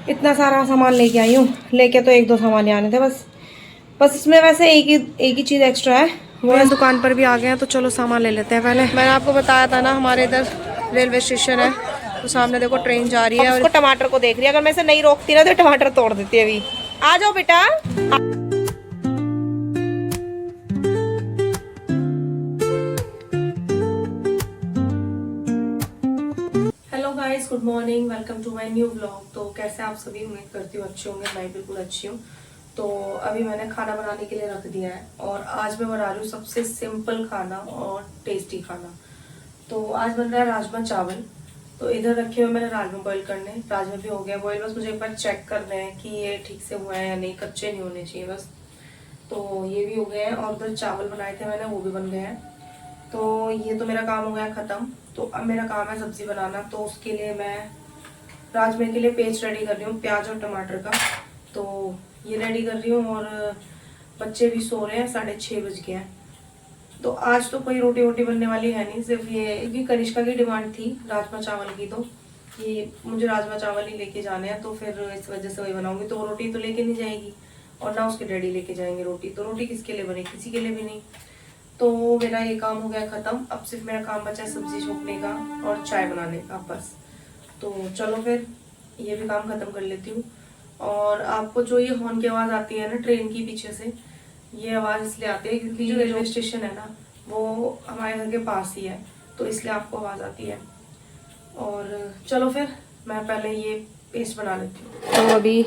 इतना सारा सामान लेके आई हूँ। लेके तो एक दो सामान ही आने थे बस इसमें वैसे एक ही चीज़ एक्स्ट्रा है। वो हम दुकान पर भी आ गए हैं, तो चलो सामान ले लेते हैं। पहले मैंने आपको बताया था ना, हमारे इधर रेलवे स्टेशन है, तो सामने देखो ट्रेन जा रही है और उसको टमाटर को देख रही है। अगर मैं इसे नहीं रोकती ना तो टमाटर तोड़ देती है। अभी आ जाओ बेटा। Hello guys, good morning, welcome to my new vlog. तो कैसे आप सभी, उम्मीद करती हूँ अच्छे होंगे। मैं बिल्कुल अच्छी हूँ। तो अभी मैंने खाना बनाने के लिए रख दिया है और आज मैं बना रही हूँ सबसे सिंपल खाना और टेस्टी खाना। तो आज बन रहा है राजमा चावल। तो इधर रखे हुए मैंने राजमा बॉईल करने। राजमा भी हो गया बॉईल, बस मुझे एक बार चेक करना है कि ये ठीक से हुआ है या नहीं, कच्चे नहीं होने चाहिए बस। तो ये भी हो गए हैं और उधर चावल बनाए थे मैंने, वो भी बन गए हैं। तो ये तो मेरा काम हो गया खत्म। तो अब मेरा काम है सब्जी बनाना। तो उसके लिए मैं राजमे के लिए पेस्ट रेडी कर रही हूँ, प्याज और टमाटर का। तो ये रेडी कर रही हूँ और बच्चे भी सो रहे हैं, 6:30 बज गए हैं। तो आज तो कोई रोटी वोटी बनने वाली है नहीं, सिर्फ ये क्योंकि कनिष्का की डिमांड थी राजमा चावल की। तो ये मुझे राजमा चावल ही लेके जाने हैं, तो फिर इस वजह से वही बनाऊंगी। तो रोटी तो लेके नहीं जाएगी और ना उसके डैडी लेके जाएंगे रोटी। तो रोटी किसके लिए बने, किसी के लिए भी नहीं। तो मेरा ये काम हो गया खत्म। अब सिर्फ मेरा काम बचा है सब्जी छोकने का और चाय बनाने का, बस। तो चलो फिर ये भी काम खत्म कर लेती हूँ। और आपको जो ये हॉर्न की आवाज आती है ना ट्रेन की पीछे से, ये आवाज इसलिए आती है क्योंकि जो रेलवे स्टेशन है ना वो हमारे घर के पास ही है, तो इसलिए आपको आवाज आती है। और चलो फिर मैं पहले ये पेस्ट बना लेती हूँ। तो अभी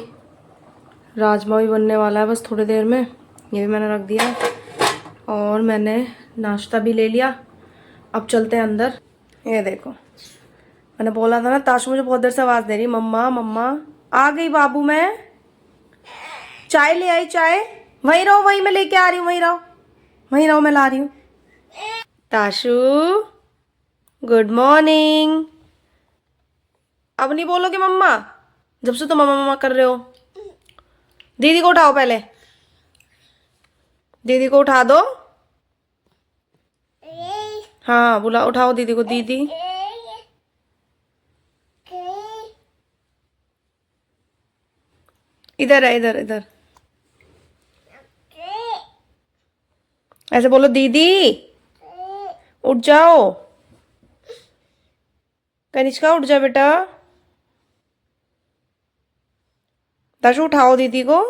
राजमा भी बनने वाला है बस थोड़ी देर में। ये भी मैंने रख दिया और मैंने नाश्ता भी ले लिया। अब चलते हैं अंदर। ये देखो, मैंने बोला था ना, ताशु मुझे बहुत देर से आवाज दे रही, मम्मा मम्मा। आ गई बाबू, मैं चाय ले आई। चाय वहीं रहो, वहीं मैं लेके आ रही हूँ, वहीं रहो, मैं ला रही हूँ। Tashu good morning. अब नहीं बोलोगे मम्मा, जब से तो मम्मा मम्मा कर रहे हो। दीदी को उठाओ, पहले दीदी को उठा दो। हाँ बुला, उठाओ दीदी को। दीदी इधर है, इधर इधर। ऐसे बोलो, दीदी उठ जाओ। कनिष्का उठ जा बेटा। ताशु उठाओ दीदी को,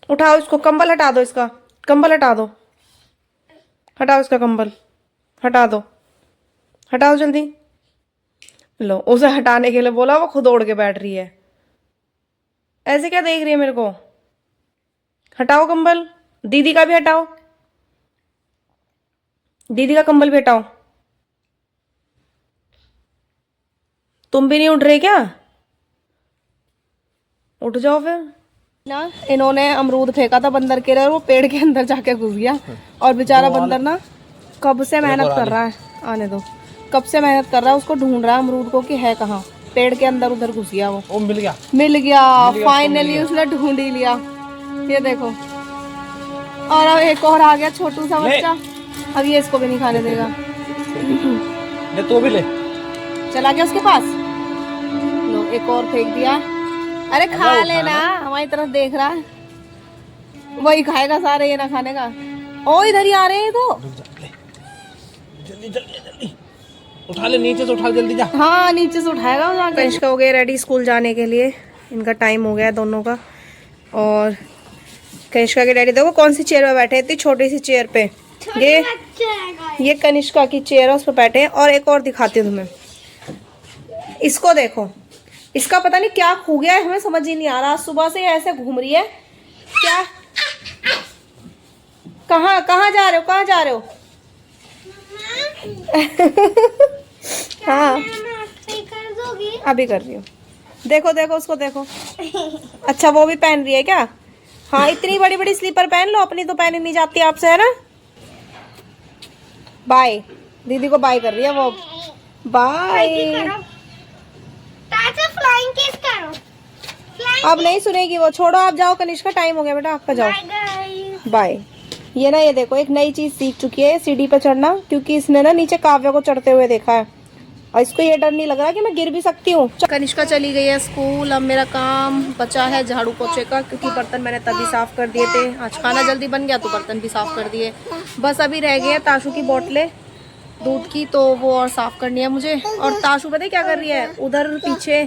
उठाओ इसको। कंबल हटा दो, इसका कंबल हटा दो। हटाओ इसका कंबल, हटा दो, हटाओ जल्दी। लो, उसे हटाने के लिए बोला, वो खुद ओढ़ के बैठ रही है। ऐसे क्या देख रही है मेरे को। हटाओ कंबल, दीदी का भी हटाओ, दीदी का कंबल भी हटाओ। तुम भी नहीं उठ रहे क्या? उठ जाओ फिर ना। इन्होंने अमरूद फेंका था बंदर के लिए, वो पेड़ के अंदर जाके घुस गया। और बेचारा बंदर ना कब से मेहनत कर रहा है, आने दो, कब से मेहनत कर रहा है, उसको ढूंढ रहा है अमरूद को कि है कहाँ। पेड़ के अंदर उधर घुस गया वो। मिल गया फाइनली, उसने ढूंढ ही लिया। ये देखो, और अब एक और आ गया छोटू सा बच्चा। अब ये इसको भी नहीं खाने देगा। ले तो भी ले। चला गया उसके पास। लो, एक और फेंक दिया। अरे खा लेना, हमारी तरफ देख रहा है, वही खाएगा सारे, ये ना खाने का। ओ इधर ही आ रहे हैं तो। जल्दी जल्दी जल्दी उठा ले, नीचे से उठा, जल्दी जा। हाँ नीचे से उठाएगा वो। कनिष्का हो गए रेडी स्कूल जाने के लिए, इनका टाइम हो गया दोनों का। और कनिष्का के डैडी देखो कौन सी चेयर पे बैठे हैं, इतनी छोटी सी चेयर पे। ये कनिष्का की चेयर है, उस पर बैठे हैं। और एक और दिखाती हूँ तुम्हें, इसको देखो, इसका पता नहीं क्या खो गया है, हमें समझ ही नहीं आ रहा। सुबह से ऐसे घूम रही है क्या। कहाँ कहाँ जा रहे हो, कहाँ जा रहे हो? हाँ अभी कर रही हूँ। देखो देखो उसको देखो। अच्छा वो भी पहन रही है क्या? हाँ इतनी बड़ी बड़ी स्लीपर पहन लो, अपनी तो पहनी नहीं जाती आपसे, है ना। बाय, दीदी को बाय कर रही है वो। बाय। अब नहीं सुनेगी वो, छोड़ो आप जाओ। कनिष्का टाइम हो गया बेटा, आपका जाओ। बाय। ये ना, ये देखो एक नई चीज सीख चुकी है, सीढ़ी पे चढ़ना, क्योंकि इसने ना नीचे काव्य को चढ़ते हुए देखा है। और इसको ये डर नहीं लग रहा कि मैं गिर भी सकती हूँ। कनिष्का चली गई है स्कूल। अब मेरा काम बचा है झाड़ू पोछे का, क्योंकि बर्तन मैंने तभी साफ कर दिए थे। आज खाना जल्दी बन गया तो बर्तन भी साफ कर दिए। बस अभी रह गए ताशु की बोतलें दूध की, तो वो और साफ करनी है मुझे। और ताशु पता है क्या कर रही है, उधर पीछे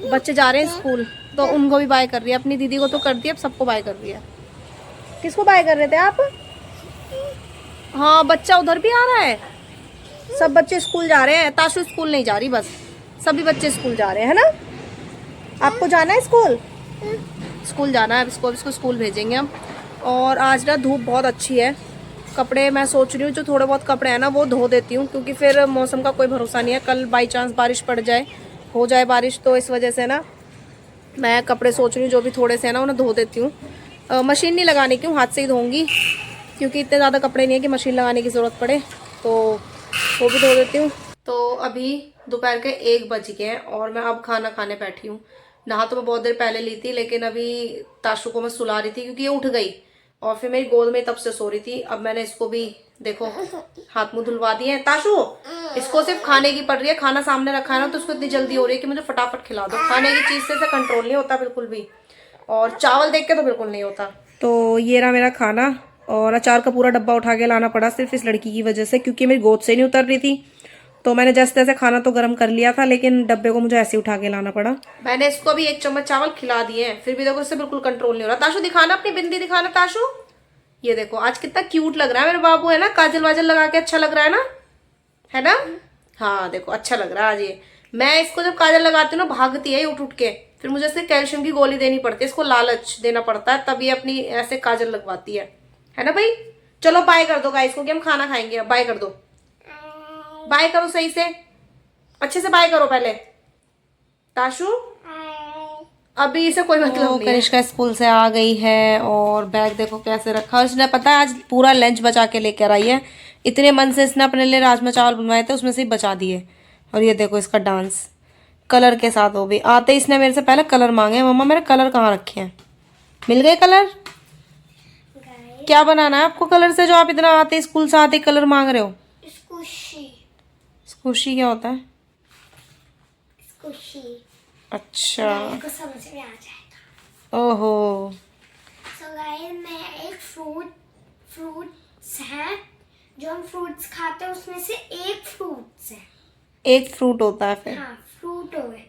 बच्चे जा रहे हैं स्कूल, तो उनको भी बाय कर रही है। अपनी दीदी को तो कर दी, अब सबको बाय कर रही है। किसको बाय कर रहे थे आप? हाँ, बच्चा उधर भी आ रहा है। सब बच्चे स्कूल जा रहे हैं, ताशु स्कूल नहीं जा रही, बस सभी बच्चे स्कूल जा रहे हैं, है ना? आपको जाना है स्कूल? स्कूल जाना है इसको स्कूल भेजेंगे हम। और आज ना धूप बहुत अच्छी है। कपड़े मैं सोच रही हूँ जो थोड़े बहुत कपड़े हैं ना वो धो देती हूँ, क्योंकि फिर मौसम का कोई भरोसा नहीं है। कल बाई चांस बारिश पड़ जाए, हो जाए बारिश, तो इस वजह से ना मैं कपड़े सोच रही हूँ जो भी थोड़े से है ना उन्हें धो देती हूँ। मशीन नहीं लगाने की, हाथ से ही धोऊंगी, क्योंकि इतने ज़्यादा कपड़े नहीं है कि मशीन लगाने की ज़रूरत पड़े, तो वो भी धो देती हूँ। तो अभी दोपहर के 1 बज गए हैं और मैं अब खाना खाने बैठी हूँ। नहा तो मैं बहुत देर पहले ली थी, लेकिन अभी ताशु को मैं सुला रही थी क्योंकि ये उठ गई और फिर मेरी गोद में तब से सो रही थी। अब मैंने इसको भी देखो हाथ मुंह धुलवा दिए हैं। ताशु, इसको सिर्फ खाने की पड़ रही है, खाना सामने रखा है ना तो उसको इतनी जल्दी हो रही है कि मुझे फटाफट खिला दो। खाने की चीज़ से कंट्रोल नहीं होता बिल्कुल भी, और चावल देख के तो बिल्कुल नहीं होता। तो ये रहा मेरा खाना, और अचार का पूरा डब्बा उठा के लाना पड़ा सिर्फ इस लड़की की वजह से, क्योंकि मेरी गोद से नहीं उतर रही थी। तो मैंने जैसे तैसे खाना तो गर्म कर लिया था, लेकिन डब्बे को मुझे ऐसे उठा के लाना पड़ा। मैंने इसको भी 1 चम्मच चावल खिला दिए हैं, फिर भी देखो इससे बिल्कुल कंट्रोल नहीं हो रहा। ताशु दिखाना अपनी बिंदी, दिखाना ताशु। ये देखो आज कितना क्यूट लग रहा है मेरा बाबू, है ना? काजल वाजल लगा के अच्छा लग रहा है ना, है ना? हाँ देखो अच्छा लग रहा है आज ये। मैं इसको जब काजल लगाती हूँ ना भागती है उठ उठ के, फिर मुझे इससे कैल्शियम की गोली देनी पड़ती है, इसको लालच देना पड़ता है, तब ये अपनी ऐसे काजल लगवाती है ना भाई? चलो बाय कर दो गाइस को कि हम खाना खाएंगे। अब बाय कर दो, बाय करो सही से, अच्छे से बाय करो पहले। ताशु अभी इसे कोई मतलब नहीं। कनिष्का स्कूल से आ गई है और बैग देखो कैसे रखा। उसने पता है आज पूरा लंच बचा के लेकर आई है। इतने मन से इसने अपने लिए राजमा चावल बनवाए थे, उसमें से ही बचा दिए। और ये देखो इसका डांस कलर के साथ। वो भी आते इसने मेरे से पहले कलर मांगे, मम्मा मेरे कलर कहाँ रखे हैं? मिल गए कलर? क्या बनाना है आपको कलर से, जो आप इतना आते स्कूल से आते कलर मांग रहे हो? स्कूशी क्या होता है? अच्छा, को समझ में आ जाएगा। ओहो। So guys, मैं एक फ्रूट्स है जो हम फ्रूट्स खाते हैं, उसमें से एक फ्रूट्स है। एक फ्रूट होता है फिर? हाँ, फ्रूट हो गए,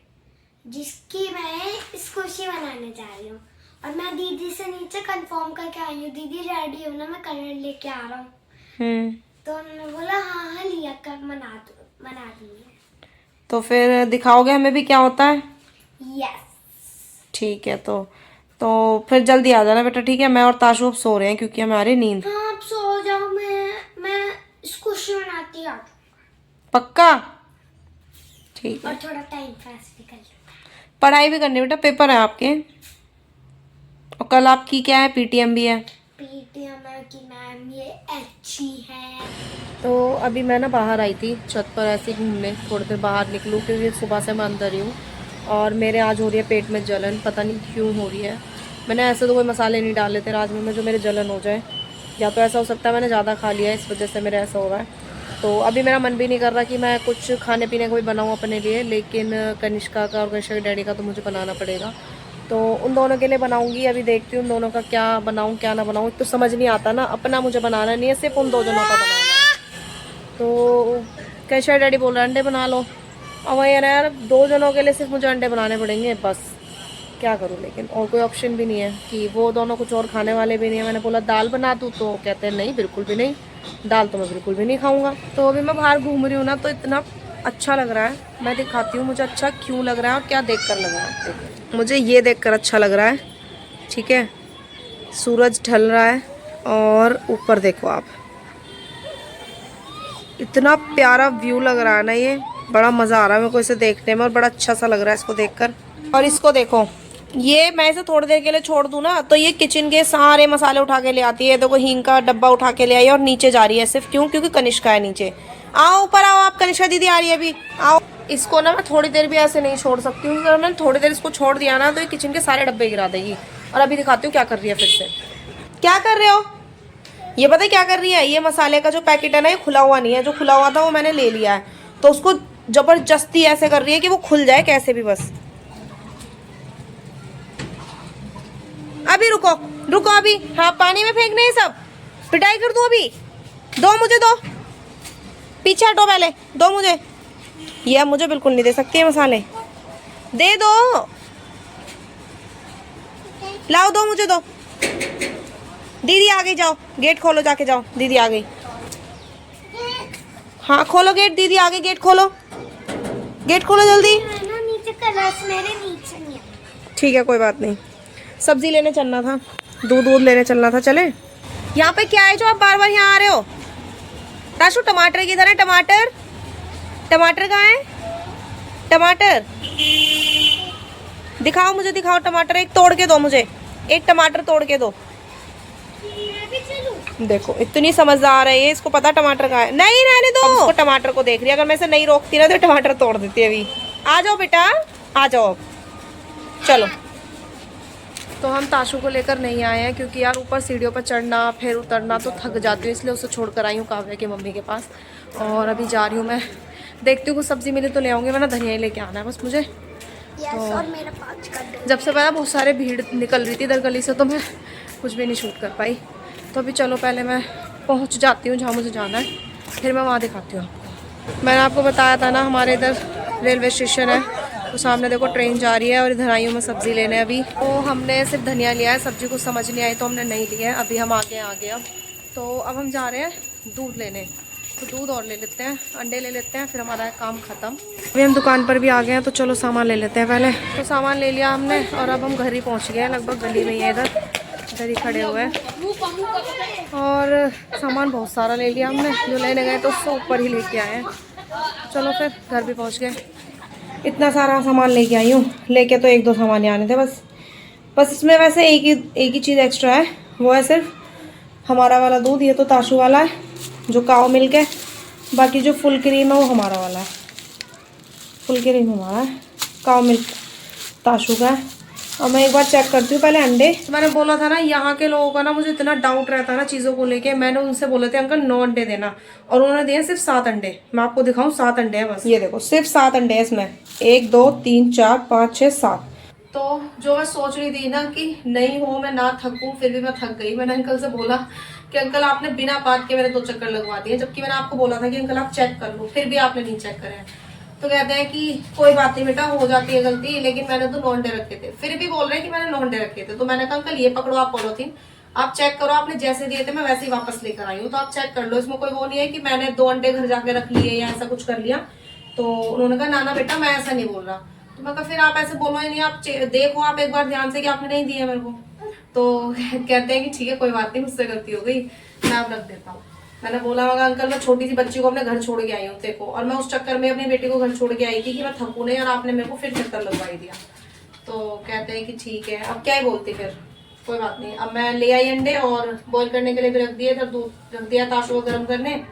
जिसकी मैं स्कूशी बनाने जा रही हूँ। और मैं दीदी से नीचे कंफर्म करके आई हूँ, दीदी रेडी हो ना, मैं कलर लेके आ रहा हूँ। तो उन्होंने बोला हाँ हाँ लिया कर, बना दूंगी। तो फिर दिखाओगे हमें भी क्या होता है? यस ठीक है। तो फिर जल्दी आ जाना बेटा, ठीक है? मैं और ताशु अब सो रहे हैं क्योंकि हमारी नींद। हाँ आप सो जाओ, मैं स्कूशी बनाती हूँ। पक्का? ठीक है। और थोड़ा टाइम पास भी कर लूँगा। पढ़ाई भी करनी बेटा, पेपर है आपके। और कल आपकी क्या है? पीटीएम भी है। पीटीएम की मैम ये अच्छी है। तो अभी मैं ना बाहर आई थी छत पर ऐसे घूमने, थोड़ी देर बाहर निकलूँ क्योंकि सुबह से मैं अंदर ही हूँ। और मेरे आज हो रही है पेट में जलन, पता नहीं क्यों हो रही है। मैंने ऐसे तो कोई मसाले नहीं डाले थे राजमे में जो मेरे जलन हो जाए, या तो ऐसा हो सकता है मैंने ज़्यादा खा लिया है इस वजह से मेरे ऐसा हो रहा है। तो अभी मेरा मन भी नहीं कर रहा कि मैं कुछ खाने पीने का भी बनाऊँ अपने लिए, लेकिन कनिष्का का और कनिष्का के डैडी का तो मुझे बनाना पड़ेगा। तो उन दोनों के लिए बनाऊंगी। अभी देखती हूँ उन दोनों का क्या बनाऊँ क्या ना बनाऊँ, तो समझ नहीं आता ना, अपना मुझे बनाना नहीं है, सिर्फ उन 2 जनों का बनाना है। तो कनिष्का डैडी बोल रहे अंडे बना लो। अब यार 2 जनों के लिए सिर्फ मुझे अंडे बनाने पड़ेंगे, बस क्या करूँ। लेकिन और कोई ऑप्शन भी नहीं है कि वो दोनों कुछ और खाने वाले भी नहीं है। मैंने बोला दाल बना दूँ तो कहते हैं नहीं बिल्कुल भी नहीं, दाल तो मैं बिल्कुल भी नहीं खाऊंगा। तो अभी मैं बाहर घूम रही हूँ ना, तो इतना अच्छा लग रहा है, मैं दिखाती हूँ मुझे अच्छा क्यों लग रहा है और क्या देख कर लग रहा है। मुझे ये देख कर अच्छा लग रहा है, ठीक है? सूरज ढल रहा है और ऊपर देखो आप, इतना प्यारा व्यू लग रहा है ना, ये बड़ा मज़ा आ रहा है मेरे को इसे देखने में और बड़ा अच्छा सा लग रहा है इसको देखकर। और इसको देखो, ये मैं इसे थोड़ी देर के लिए छोड़ दूँ ना तो ये किचन के सारे मसाले उठा के ले आती है। देखो हींग का डब्बा उठा के ले आई है और नीचे जा रही है सिर्फ, क्यों? क्योंकि कनिष्का है नीचे। आओ ऊपर आओ आप, कनिष्का दीदी आ रही है अभी, आओ। इसको ना मैं थोड़ी देर भी ऐसे नहीं छोड़ सकती हूँ, अगर मैंने थोड़ी देर इसको छोड़ दिया ना तो ये किचन के सारे डब्बे गिरा देगी। और अभी दिखाती हूँ क्या कर रही है फिर से। क्या कर रहे हो? ये पता है क्या कर रही है? ये मसाले का जो पैकेट है ना, ये खुला हुआ नहीं है, जो खुला हुआ था वो मैंने ले लिया है, तो उसको जबरदस्ती ऐसे कर रही है कि वो खुल जाए कैसे भी बस। अभी रुको रुको अभी, हाँ पानी में फेंकने हैं सब, पिटाई कर दूं अभी। दो मुझे दो, पीछे हटो पहले, दो मुझे। ये मुझे बिल्कुल नहीं दे सकती है मसाले, दे दो, लाओ दो मुझे दो। दीदी आ गई, जाओ गेट खोलो, जाके जाओ, दीदी आ गई। हाँ खोलो गेट, दीदी आ गई, गेट खोलो, गेट खोलो जल्दी। नीचे कलर्स मेरे नीचे नहीं है। ठीक है कोई बात नहीं। सब्जी लेने चलना था, दूध लेने चलना था। चले, यहाँ पे क्या है जो आप बार बार यहाँ आ रहे हो? ताशु टमाटर किधर है? टमाटर, टमाटर कहाँ है? टमाटर दिखाओ मुझे, दिखाओ टमाटर। एक तोड़ के दो मुझे, एक टमाटर तोड़ के दो। मैं भी चलूं? देखो इतनी समझदार है ये, इसको पता टमाटर कहाँ है। नहीं रहने दो, इसको टमाटर को देख रही है। अगर मैं इसे नहीं रोकती ना तो टमाटर तोड़ देती है अभी। आ जाओ बेटा, आ जाओ, चलो। तो हम ताशु को लेकर नहीं आए हैं क्योंकि यार ऊपर सीढ़ियों पर चढ़ना फिर उतरना तो थक जाती हूँ, इसलिए उसे छोड़कर आई हूँ काव्या की मम्मी के पास। और अभी जा रही हूँ मैं, देखती हूँ कुछ सब्जी मिले तो ले आऊँगी, वरना धनिया ही लेके आना है बस मुझे। और मेरा 5 का दो। जब से पहले बहुत सारे भीड़ निकल रही थी इधर गली से, तो मैं कुछ भी नहीं शूट कर पाई। तो अभी चलो पहले मैं पहुँच जाती हूँ जहाँ मुझे जाना है, फिर मैं वहाँ दिखाती हूँ आपको। मैंने आपको बताया था ना हमारे इधर रेलवे स्टेशन है, तो सामने देखो ट्रेन जा रही है और इधर आई हूँ मैं सब्ज़ी लेने। अभी तो हमने सिर्फ धनिया लिया है, सब्ज़ी कुछ समझ नहीं आई तो हमने नहीं लिया है। अभी हम आगे आ गए अब। तो अब हम जा रहे हैं दूध लेने, तो दूध और ले लेते हैं, अंडे ले लेते हैं, फिर हमारा काम ख़त्म। अभी हम दुकान पर भी आ गए हैं, तो चलो सामान ले लेते हैं पहले। तो सामान ले लिया हमने और अब हम घर ही पहुँच गए हैं, लगभग गली में ही है, इधर ही खड़े हुए हैं। और सामान बहुत सारा ले लिया हमने, जो लेने गए तो उससे ऊपर ही लेके आए हैं। चलो फिर घर भी पहुँच गए। इतना सारा सामान लेके आई हूँ, लेके तो 1-2 सामान ही आने थे बस इसमें वैसे एक ही चीज़ एक्स्ट्रा है, वो है सिर्फ हमारा वाला दूध। ये तो ताशु वाला है जो काओ मिल्क है, बाकी जो फुल क्रीम है वो हमारा वाला है। फुल क्रीम हमारा है, काओ मिल्क ताशु का है। और मैं एक बार चेक करती हूँ पहले अंडे। मैंने बोला था ना यहाँ के लोगों का ना मुझे इतना डाउट रहता है ना चीज़ों को लेके। मैंने उनसे बोले थे अंकल 9 अंडे देना, और उन्होंने दिए सिर्फ 7 अंडे। मैं आपको दिखाऊं, 7 अंडे हैं बस, ये देखो सिर्फ 7 अंडे हैं इसमें। 1 2 3 4 5 6 7। तो जो मैं सोच रही थी ना कि नहीं हो, मैं ना थकूं, फिर भी मैं थक गई। मैंने अंकल से बोला कि अंकल आपने बिना बात के मेरे 2 चक्कर लगवा दिए, जबकि मैंने आपको बोला था कि अंकल आप चेक कर लो, फिर भी आपने नहीं चेक करे। तो कहते हैं कि कोई बात नहीं बेटा, हो जाती है गलती, लेकिन मैंने तो 9 अंडे रखे थे। फिर भी बोल रहे हैं कि मैंने 9 अंडे रखे थे। तो मैंने कहा अंकल ये पकड़ो आप पॉलिथीन, आप चेक करो, आपने जैसे दिए थे मैं वैसे ही वापस लेकर आई हूँ, तो आप चेक कर लो। इसमें कोई वो नहीं है कि मैंने 2 अंडे घर जाके रख लिए या ऐसा कुछ कर लिया। तो उन्होंने कहा ना बेटा मैं ऐसा नहीं बोल रहा। तो मैं कहा फिर आप ऐसे बोलो ही नहीं, आप देखो आप एक बार ध्यान से कि आपने नहीं दिया मेरे को। तो कहते हैं कि ठीक है कोई बात नहीं, मुझसे गलती हो गई, मैं अब रख देता हूँ। मैंने बोला मगर अंकल मैं छोटी सी बच्ची को अपने घर छोड़ के आई हूँ देखो, और मैं उस चक्कर में अपनी बेटी को घर छोड़ के आई थी कि मैं थकू नहीं, और आपने मेरे को फिर चक्कर लगवाई दिया। तो कहते हैं कि ठीक है, अब क्या ही बोलती, फिर कोई बात नहीं। अब मैं ले आई अंडे और बॉईल करने के लिए भी रख दिए, फिर दूध रख दिया ताशु को गर्म करने।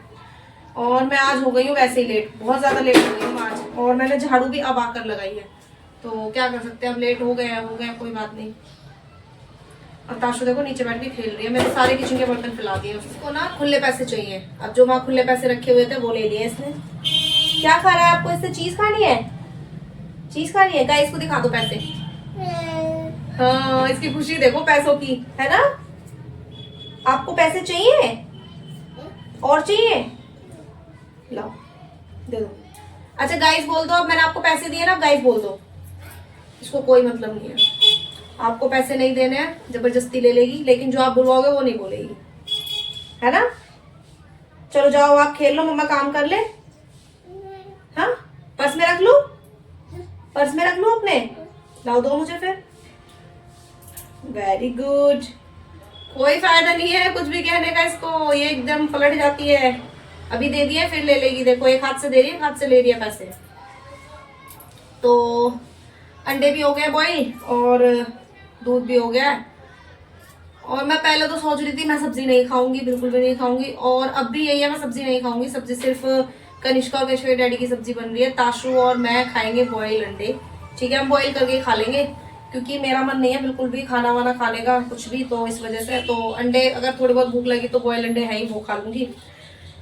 और मैं आज हो गई हूँ वैसे ही लेट, बहुत ज़्यादा लेट हो गई हूँ आज। और मैंने झाड़ू भी अब आकर लगाई है, तो क्या कर सकते हैं, अब लेट हो गए कोई बात नहीं। अब ताशु देखो नीचे बैठ के खेल रही है, मैंने सारे किचन के बर्तन फैला दिए। उसको ना खुले पैसे चाहिए, अब जो वहाँ खुले पैसे रखे हुए थे वो ले लिए इसने। क्या खा रहा है, आपको इससे चीज खानी है? चीज खानी है? गाइस को दिखा दो पैसे। हाँ इसकी खुशी देखो पैसों की, है ना? आपको पैसे चाहिए और चाहिए, लाओ दे दो। अच्छा गाइस बोल दो, अब मैंने आपको पैसे दिए ना, गाइस बोल दो। इसको कोई मतलब नहीं है, आपको पैसे नहीं देने हैं, जबरदस्ती ले लेगी, लेकिन जो आप बुलवाओगे वो नहीं बोलेगी, है ना? चलो जाओ आप खेल लो, मम्मा काम कर ले। हाँ पर्स में रख लूं, पर्स में रख लूं अपने, लाओ दो मुझे फिर। वेरी गुड, कोई फायदा नहीं है कुछ भी कहने का इसको, ये एकदम पलट जाती है। अभी दे दिए फिर ले लेगी, देखो एक हाथ से दे रही है, एक हाथ से ले रही है पैसे। तो अंडे भी हो गए बॉईल और दूध भी हो गया है। और मैं पहले तो सोच रही थी मैं सब्जी नहीं खाऊंगी, बिल्कुल भी नहीं खाऊंगी, और अब भी यही है, मैं सब्जी नहीं खाऊंगी। सब्जी सिर्फ कनिष्का और केशव डैडी की सब्जी बन रही है, ताशु और मैं खाएंगे बॉयल अंडे। ठीक है हम बॉयल करके खा लेंगे, क्योंकि मेरा मन नहीं है बिल्कुल भी खाना वाना खाने का कुछ भी, तो इस वजह से। तो अंडे अगर थोड़ी बहुत भूख लगी तो बॉयल अंडे है ही, वो खा लूंगी।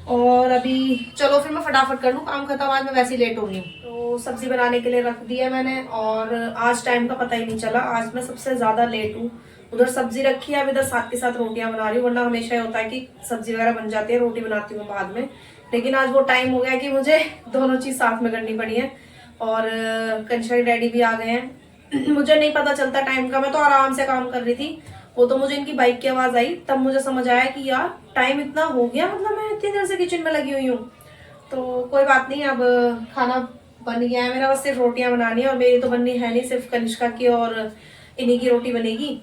और अभी चलो फिर मैं फटाफट कर लूँ काम खत्म, आज मैं वैसे ही लेट हो रही हूँ। तो सब्जी बनाने के लिए रख दिया मैंने और आज टाइम का पता ही नहीं चला, आज मैं सबसे ज्यादा लेट हूँ। उधर सब्जी रखी है, अब इधर साथ के साथ रोटियां बना रही हूँ, वरना हमेशा ये होता है कि सब्जी वगैरह बन जाती है, रोटी बनाती हूँ बाद में। लेकिन आज वो टाइम हो गया कि मुझे दोनों चीज साथ में करनी पड़ी है। और कंचना के डैडी भी आ गए हैं। मुझे नहीं पता चलता टाइम का, मैं तो आराम से काम कर रही थी। वो तो मुझे इनकी बाइक की आवाज आई, तब मुझे समझ आया कि यार टाइम इतना हो गया, मतलब मैं इतनी देर से किचन में लगी हुई हूँ। तो कोई बात नहीं, अब खाना बन गया है मेरा, बस सिर्फ रोटियां बनानी है। और मेरी तो बननी है नहीं, सिर्फ कनिष्का की और इन्हीं की रोटी बनेगी।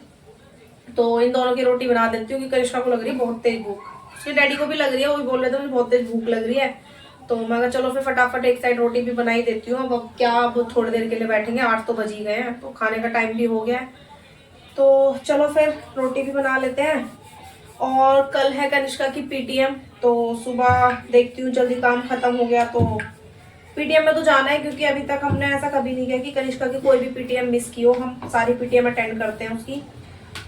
तो इन दोनों की रोटी बना देती हूँ कि कनिष्का को लग रही है बहुत तेज भूख, उसके डैडी को भी लग रही है, वो भी बोल रहे थे मुझे बहुत तेज भूख लग रही है। तो मैं कहा चलो फिर फटाफट एक साइड रोटी भी बना ही देती हूँ। अब क्या, अब थोड़ी देर के लिए बैठेंगे, 8 तो बज ही गए हैं, तो खाने का टाइम भी हो गया है। तो चलो फिर रोटी भी बना लेते हैं। और कल है कनिष्का की पीटीएम, तो सुबह देखती हूँ जल्दी काम खत्म हो गया तो पीटीएम में तो जाना है, क्योंकि अभी तक हमने ऐसा कभी नहीं किया कि कनिष्का की कोई भी पीटीएम मिस की हो, हम सारी पीटीएम अटेंड करते हैं उसकी।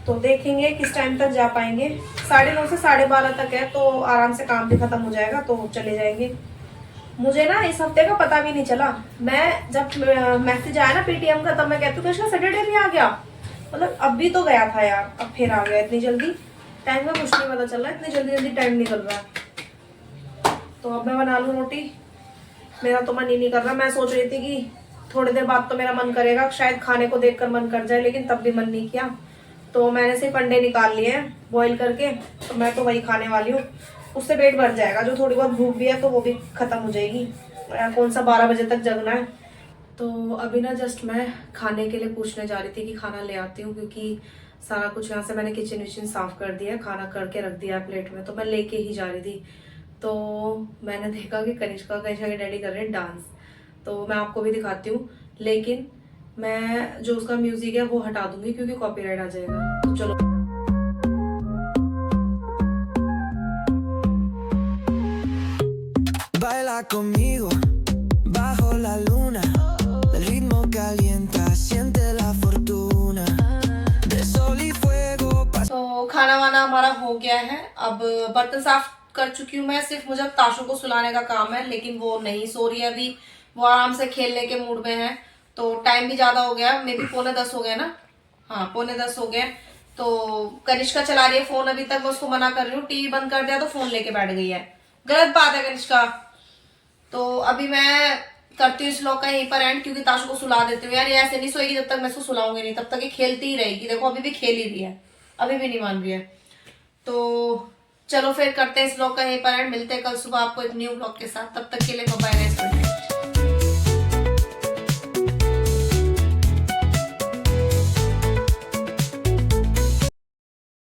तो देखेंगे किस टाइम तक जा पाएंगे, 9:30 से 12:30 तक है, तो आराम से काम भी खत्म हो जाएगा तो चले जाएंगे। मुझे ना इस हफ्ते का पता भी नहीं चला, मैं जब मैसेज आया ना पीटीएम का, तब मैं कहती हूँ कनिष्का सैटरडे भी आ गया, मतलब अब भी तो गया था यार, अब फिर आ गया इतनी जल्दी। टाइम का कुछ नहीं पता चल रहा, इतनी जल्दी जल्दी टाइम निकल रहा है। तो अब मैं बना लूँ रोटी, मेरा तो मन ही नहीं कर रहा। मैं सोच रही थी कि थोड़ी देर बाद तो मेरा मन करेगा, शायद खाने को देखकर मन कर जाए, लेकिन तब भी मन नहीं किया। तो मैंने सिर्फ अंडे निकाल लिए हैं बॉईल करके, तो मैं तो वही खाने वाली हूँ, उससे पेट भर जाएगा। जो थोड़ी बहुत भूख भी है तो वो भी खत्म हो जाएगी, कौन सा 12 बजे तक जगना है। तो अभी ना जस्ट मैं खाने के लिए पूछने जा रही थी कि खाना ले आती हूँ, क्योंकि सारा कुछ यहाँ से मैंने किचन विचन साफ कर दिया है, खाना करके रख दिया है प्लेट में, तो मैं लेके ही जा रही थी। तो मैंने देखा कि कनिष्का के डैडी कर रहे हैं डांस, तो मैं आपको भी दिखाती हूँ, लेकिन मैं जो उसका म्यूजिक है वो हटा दूंगी क्योंकि कॉपीराइट आ जाएगा। तो चलो Baila conmigo bajo la luna, el ritmo calienta, siente la fortuna de sol y fuego. तो खाना वाना हमारा हो गया है, अब बर्तन साफ कर चुकी हूँ मैं, सिर्फ मुझे अब ताशु को सुलाने का काम है, लेकिन वो नहीं सो रही है अभी, वो आराम से खेलने के मूड में है। तो टाइम भी ज्यादा हो गया, मे भी 9:45 हो गया ना, हाँ 9:45 हो गए। तो कनिष्का चला रही है फोन अभी तक, मैं उसको मना कर रही हूँ, टीवी बंद कर दिया तो फोन लेके बैठ गई है, गलत बात है कनिष्का। तो अभी मैं करती हूँ इस व्लॉग का यहीं पर एंड, क्योंकि ताशु को सुला देती हूँ यार, ये ऐसे नहीं सोएगी जब तक मैं इसको सुलाऊंगी नहीं, तब तक ये खेलती ही रहेगी। देखो अभी भी खेल ही रही है, अभी भी नहीं मान रही है। तो चलो फिर करते हैं इस व्लॉग का यहीं पर एंड, मिलते हैं कल सुबह आपको एक न्यू व्लॉग के साथ, तब तक के लिए बाय बाय।